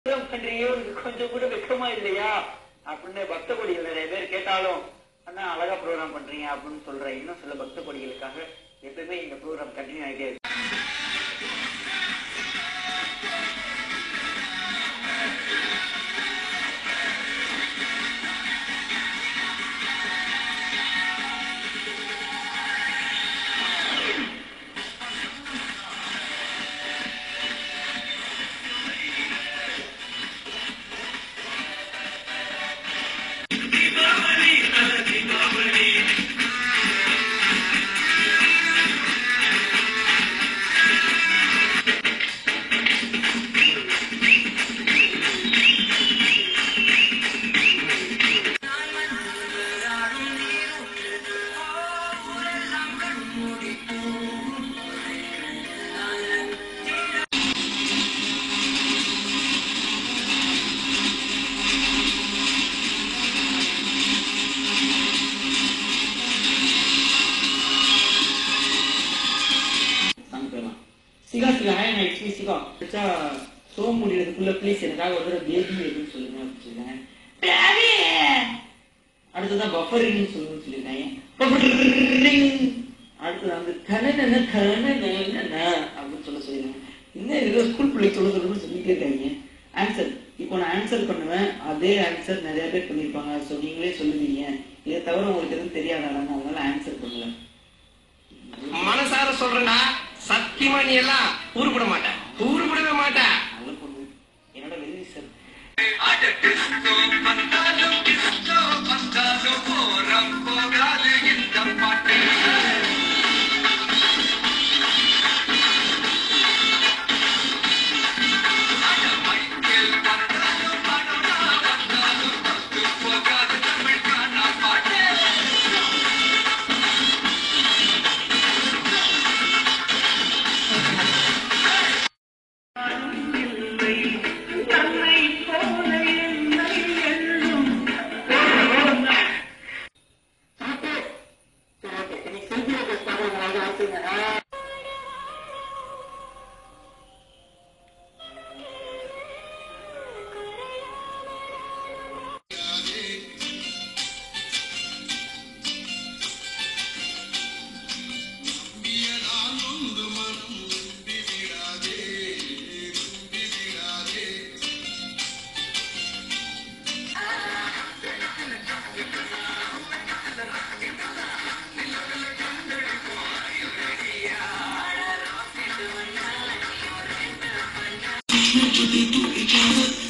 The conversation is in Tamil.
பண்றியோ கொஞ்சம் கூட வெக்கமா இல்லையா அப்படின்னு பக்த கொடிகள் நிறைய பேர் கேட்டாலும் அண்ணா அழகா ப்ரோக்ராம் பண்றீங்க அப்படின்னு சொல்றேன். இன்னும் சில பக்த கொடிகளுக்காக எப்பவுமே இந்த ப்ரோக்ராம் கண்டினியூ ஆகிட்டே இருக்கு. சோம் முடியறதுக்குள்ள பிளீஸ் எனக்காக ஒரு பேபி அப்படின்னு சொல்லுங்க அப்படின்னு சொல்லிருக்காங்க. அடுத்ததான் பஃபரிங் சொல்லுன்னு சொல்லியிருக்காங்க. அடுத்தது வந்து அப்படின்னு சொல்லிருக்காங்க. இன்னும் ஏதோ ஸ்கூல் பிள்ளை சொல்லுன்னு சொல்லிட்டே இருக்காங்க. ஆன்சர் இப்போ நான் ஆன்சர் பண்ணுவேன், அதே ஆன்சர் நிறைய பேர் பண்ணிருப்பாங்க. ஸோ நீங்களே சொல்லுவீங்க. இதை தவிர உங்களுக்கு எதுவும் தெரியாதாங்க, அதனால ஆன்சர் பண்ணுங்க. மனசார சொல்றா சத்தியமா நீ எல்லாம் ஊருப்பட மாட்டேன், ஊருப்படவே மாட்டேன். என்னோட வெள்ளி சார் to each other.